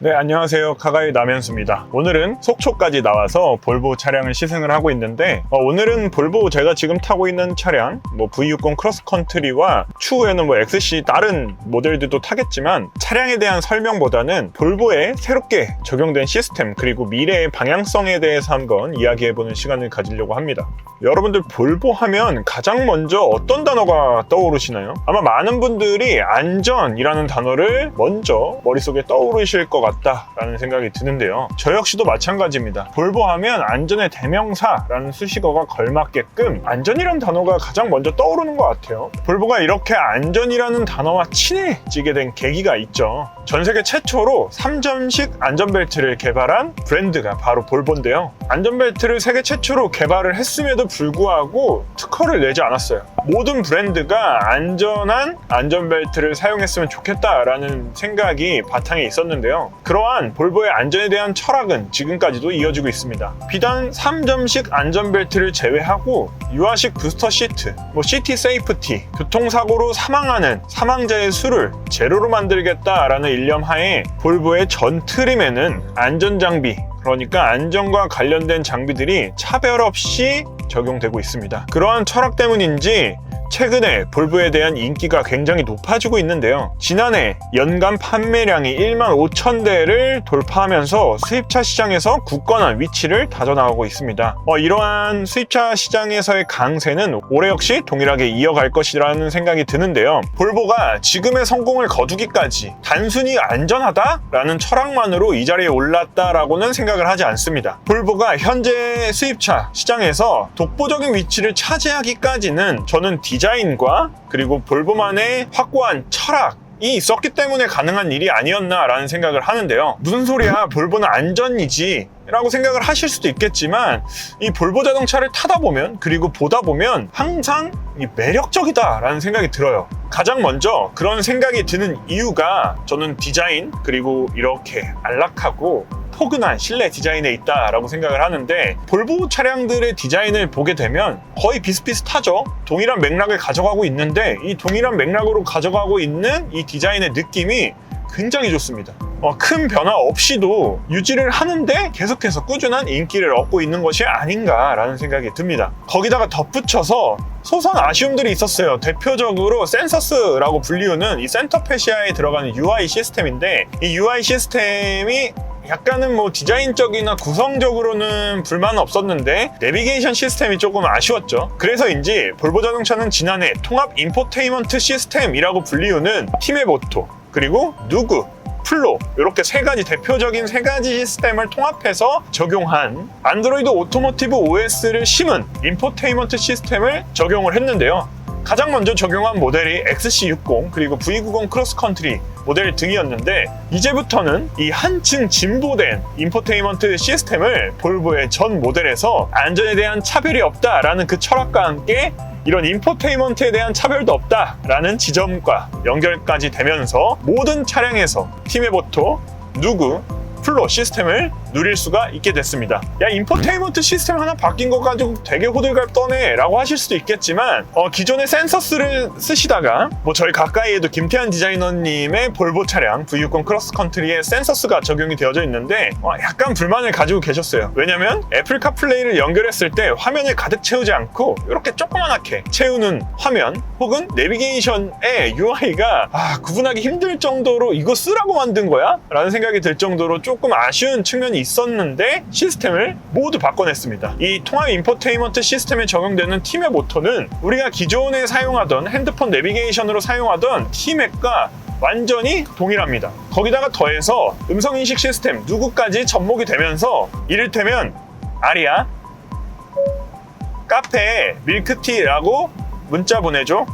네, 안녕하세요. 카가의 남현수입니다. 오늘은 속초까지 나와서 볼보 차량을 시승을 하고 있는데 오늘은 볼보 제가 지금 타고 있는 차량 V60 크로스컨트리와 추후에는 XC 다른 모델들도 타겠지만 차량에 대한 설명보다는 볼보에 새롭게 적용된 시스템 그리고 미래의 방향성에 대해서 한번 이야기해보는 시간을 가지려고 합니다. 여러분들 볼보 하면 가장 먼저 어떤 단어가 떠오르시나요? 아마 많은 분들이 안전이라는 단어를 먼저 머릿속에 떠오르실 것 같다라는 생각이 드는데요. 저 역시도 마찬가지입니다. 볼보 하면 안전의 대명사라는 수식어가 걸맞게끔 안전이라는 단어가 가장 먼저 떠오르는 것 같아요. 볼보가 이렇게 안전이라는 단어와 친해지게 된 계기가 있죠. 전 세계 최초로 3점식 안전벨트를 개발한 브랜드가 바로 볼보인데요. 안전벨트를 세계 최초로 개발을 했음에도 불구하고 특허를 내지 않았어요. 모든 브랜드가 안전한 안전벨트를 사용했으면 좋겠다라는 생각이 바탕에 있었는데요. 그러한 볼보의 안전에 대한 철학은 지금까지도 이어지고 있습니다. 비단 3점식 안전벨트를 제외하고 유아식 부스터 시트, 시티 세이프티, 교통사고로 사망하는 사망자의 수를 제로로 만들겠다라는 일념하에 볼보의 전 트림에는 안전장비, 그러니까 안전과 관련된 장비들이 차별 없이 적용되고 있습니다. 그러한 철학 때문인지 최근에 볼보에 대한 인기가 굉장히 높아지고 있는데요. 지난해 연간 판매량이 15,000대를 돌파하면서 수입차 시장에서 굳건한 위치를 다져나가고 있습니다. 이러한 수입차 시장에서의 강세는 올해 역시 동일하게 이어갈 것이라는 생각이 드는데요. 볼보가 지금의 성공을 거두기까지 단순히 안전하다라는 철학만으로 이 자리에 올랐다라고는 생각을 하지 않습니다. 볼보가 현재 수입차 시장에서 독보적인 위치를 차지하기까지는 저는 디자인과 그리고 볼보만의 확고한 철학이 있었기 때문에 가능한 일이 아니었나라는 생각을 하는데요. 무슨 소리야, 볼보는 안전이지 라고 생각을 하실 수도 있겠지만 이 볼보 자동차를 타다 보면 그리고 보다 보면 항상 매력적이다 라는 생각이 들어요. 가장 먼저 그런 생각이 드는 이유가 저는 디자인 그리고 이렇게 안락하고 포근한 실내 디자인에 있다라고 생각을 하는데, 볼보 차량들의 디자인을 보게 되면 거의 비슷비슷하죠. 동일한 맥락을 가져가고 있는데 이 동일한 맥락으로 가져가고 있는 이 디자인의 느낌이 굉장히 좋습니다. 큰 변화 없이도 유지를 하는데 계속해서 꾸준한 인기를 얻고 있는 것이 아닌가라는 생각이 듭니다. 거기다가 덧붙여서 소소한 아쉬움들이 있었어요. 대표적으로 센서스라고 불리우는 이 센터 패시아에 들어가는 UI 시스템인데, 이 UI 시스템이 약간은 디자인적이나 구성적으로는 불만은 없었는데 내비게이션 시스템이 조금 아쉬웠죠. 그래서인지 볼보 자동차는 지난해 통합 인포테인먼트 시스템이라고 불리우는 팀의 모토 그리고 누구, 플로 이렇게 대표적인 세 가지 시스템을 통합해서 적용한 안드로이드 오토모티브 OS를 심은 인포테인먼트 시스템을 적용을 했는데요. 가장 먼저 적용한 모델이 XC60 그리고 V90 크로스컨트리 모델 등이었는데, 이제부터는 이 한층 진보된 인포테인먼트 시스템을 볼보의 전 모델에서 안전에 대한 차별이 없다라는 그 철학과 함께 이런 인포테인먼트에 대한 차별도 없다라는 지점과 연결까지 되면서 모든 차량에서 팀의 모토, 누구, 플로 시스템을 누릴 수가 있게 됐습니다. 야, 인포테인먼트 시스템 하나 바뀐 거 가지고 되게 호들갑 떠네 라고 하실 수도 있겠지만 기존의 센서스를 쓰시다가 저희 가까이에도 김태한 디자이너님의 볼보 차량 V60 크로스컨트리에 센서스가 적용이 되어져 있는데 약간 불만을 가지고 계셨어요. 왜냐면 애플 카플레이를 연결했을 때 화면을 가득 채우지 않고 이렇게 조그만하게 채우는 화면 혹은 내비게이션의 UI가 구분하기 힘들 정도로 이거 쓰라고 만든 거야? 라는 생각이 들 정도로 조금 아쉬운 측면이 있었는데 시스템을 모두 바꿔냈습니다. 이 통합 인포테인먼트 시스템에 적용되는 팀의 모터는 우리가 기존에 사용하던 핸드폰 내비게이션으로 사용하던 T맥과 완전히 동일합니다. 거기다가 더해서 음성인식 시스템 누구까지 접목이 되면서 이를테면 아리아, 카페에 밀크티라고 문자 보내줘.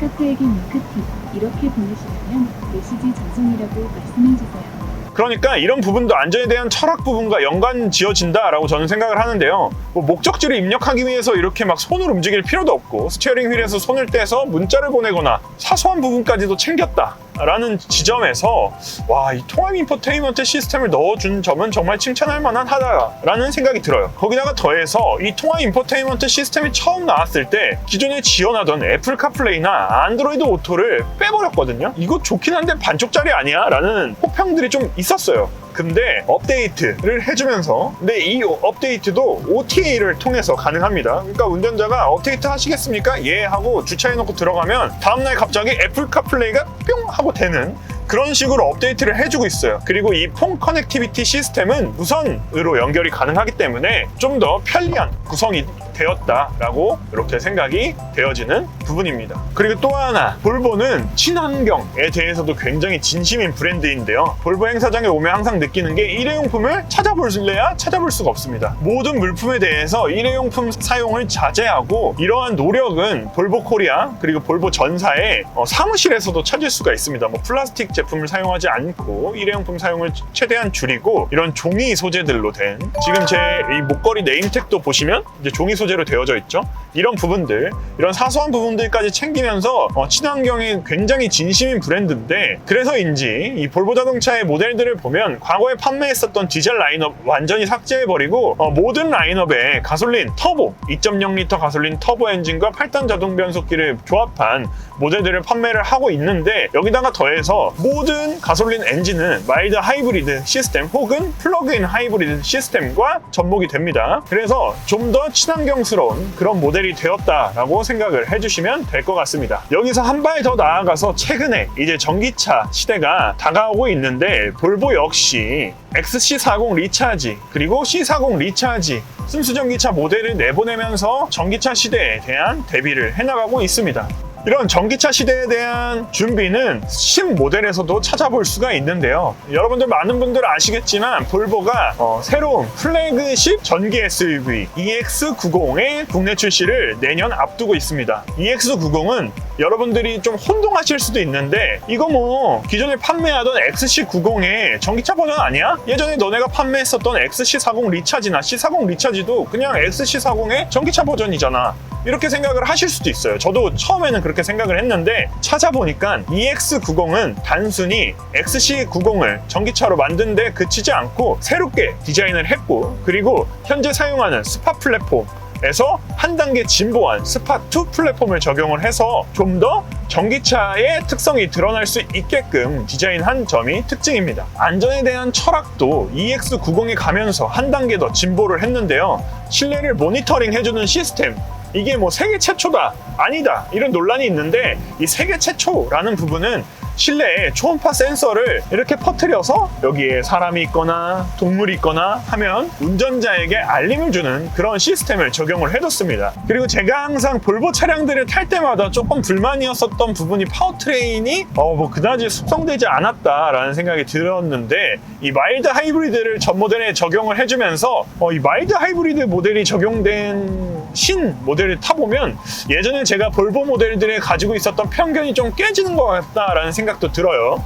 카페에게 밀크티 이렇게 보내시면 메시지 전송이라고 말씀해주세요. 그러니까 이런 부분도 안전에 대한 철학 부분과 연관 지어진다라고 저는 생각을 하는데요. 목적지를 입력하기 위해서 이렇게 손을 움직일 필요도 없고 스티어링 휠에서 손을 떼서 문자를 보내거나 사소한 부분까지도 챙겼다 라는 지점에서 와, 이 통합 인포테인먼트 시스템을 넣어준 점은 정말 칭찬할 만한 하다라는 생각이 들어요. 거기다가 더해서 이 통합 인포테인먼트 시스템이 처음 나왔을 때 기존에 지원하던 애플 카플레이나 안드로이드 오토를 빼버렸거든요. 이거 좋긴 한데 반쪽짜리 아니야? 라는 혹평들이 좀 있었어요. 근데 업데이트를 해주면서, 근데 이 업데이트도 OTA를 통해서 가능합니다. 그러니까 운전자가 업데이트 하시겠습니까? 예 하고 주차해놓고 들어가면 다음날 갑자기 애플 카플레이가 뿅 하고 되는 그런 식으로 업데이트를 해주고 있어요. 그리고 이 폰 커넥티비티 시스템은 무선으로 연결이 가능하기 때문에 좀 더 편리한 구성이 되었다라고 이렇게 생각이 되어지는 부분입니다. 그리고 또 하나, 볼보는 친환경에 대해서도 굉장히 진심인 브랜드인데요. 볼보 행사장에 오면 항상 느끼는 게 일회용품을 찾아볼래야 찾아볼 수가 없습니다. 모든 물품에 대해서 일회용품 사용을 자제하고, 이러한 노력은 볼보 코리아 그리고 볼보 전사의 사무실에서도 찾을 수가 있습니다. 뭐 플라스틱 제품을 사용하지 않고 일회용품 사용을 최대한 줄이고, 이런 종이 소재들로 된, 지금 제 이 목걸이 네임택도 보시면 이제 종이 소재로 되어져 있죠. 이런 부분들, 이런 사소한 부분들까지 챙기면서 친환경에 굉장히 진심인 브랜드인데, 그래서인지 이 볼보 자동차의 모델들을 보면 과거에 판매했었던 디젤 라인업 완전히 삭제해버리고 모든 라인업에 가솔린 터보 2.0L 가솔린 터보 엔진과 8단 자동 변속기를 조합한 모델들을 판매를 하고 있는데, 여기다가 더해서 모든 가솔린 엔진은 마일드 하이브리드 시스템 혹은 플러그인 하이브리드 시스템과 접목이 됩니다. 그래서 좀 더 친환경스러운 그런 모델이 되었다라고 생각을 해주시면 될 것 같습니다. 여기서 한 발 더 나아가서 최근에 이제 전기차 시대가 다가오고 있는데, 볼보 역시 XC40 리차지 그리고 C40 리차지 순수전기차 모델을 내보내면서 전기차 시대에 대한 대비를 해나가고 있습니다. 이런 전기차 시대에 대한 준비는 신모델에서도 찾아볼 수가 있는데요. 여러분들 많은 분들 아시겠지만 볼보가 새로운 플래그십 전기 SUV EX90의 국내 출시를 내년 앞두고 있습니다. EX90은 여러분들이 좀 혼동하실 수도 있는데, 이거 뭐 기존에 판매하던 XC90의 전기차 버전 아니야? 예전에 너네가 판매했었던 XC40 리차지나 C40 리차지도 그냥 XC40의 전기차 버전이잖아, 이렇게 생각을 하실 수도 있어요. 저도 처음에는 그렇게 생각을 했는데, 찾아보니까 EX90은 단순히 XC90을 전기차로 만든 데 그치지 않고 새롭게 디자인을 했고, 그리고 현재 사용하는 스파 플랫폼에서 한 단계 진보한 스파2 플랫폼을 적용을 해서 좀 더 전기차의 특성이 드러날 수 있게끔 디자인한 점이 특징입니다. 안전에 대한 철학도 EX90에 가면서 한 단계 더 진보를 했는데요. 실내를 모니터링 해주는 시스템, 이게 뭐 세계 최초다, 아니다, 이런 논란이 있는데, 이 세계 최초라는 부분은 실내에 초음파 센서를 이렇게 퍼뜨려서 여기에 사람이 있거나 동물이 있거나 하면 운전자에게 알림을 주는 그런 시스템을 적용을 해뒀습니다. 그리고 제가 항상 볼보 차량들을 탈 때마다 조금 불만이었었던 부분이 파워트레인이 뭐 그다지 숙성되지 않았다라는 생각이 들었는데, 이 마일드 하이브리드를 전 모델에 적용을 해주면서 이 마일드 하이브리드 모델이 적용된 신 모델을 타보면 예전에 제가 볼보 모델들에 가지고 있었던 편견이 좀 깨지는 것 같다라는 생각도 들어요.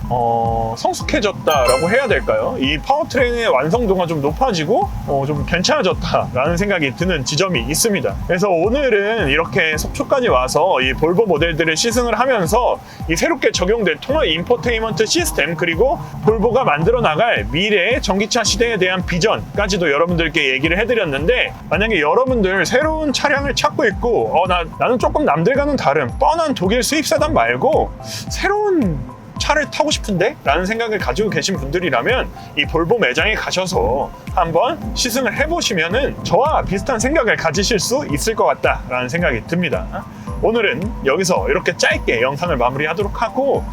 성숙해졌다라고 해야 될까요? 이 파워트레인의 완성도가 좀 높아지고 좀 괜찮아졌다라는 생각이 드는 지점이 있습니다. 그래서 오늘은 이렇게 속초까지 와서 이 볼보 모델들을 시승을 하면서 이 새롭게 적용된 통합 인포테인먼트 시스템, 그리고 볼보가 만들어 나갈 미래의 전기차 시대에 대한 비전까지도 여러분들께 얘기를 해드렸는데, 만약에 여러분들 새로운 차량을 찾고 있고 나는 조금 남들과는 다른 뻔한 독일 수입세단 말고 새로운 차를 타고 싶은데? 라는 생각을 가지고 계신 분들이라면 이 볼보 매장에 가셔서 한번 시승을 해보시면은 저와 비슷한 생각을 가지실 수 있을 것 같다라는 생각이 듭니다. 오늘은 여기서 이렇게 짧게 영상을 마무리하도록 하고,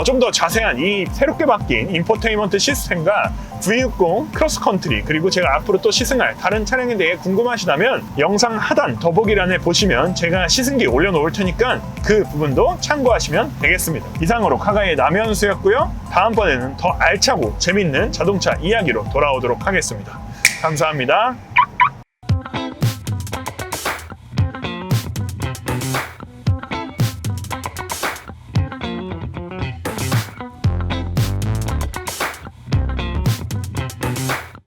좀 더 자세한 이 새롭게 바뀐 인포테인먼트 시스템과 V60 크로스컨트리, 그리고 제가 앞으로 또 시승할 다른 차량에 대해 궁금하시다면 영상 하단 더보기란에 보시면 제가 시승기 올려놓을 테니까 그 부분도 참고하시면 되겠습니다. 이상으로 카가의 남현수였고요. 다음번에는 더 알차고 재밌는 자동차 이야기로 돌아오도록 하겠습니다. 감사합니다.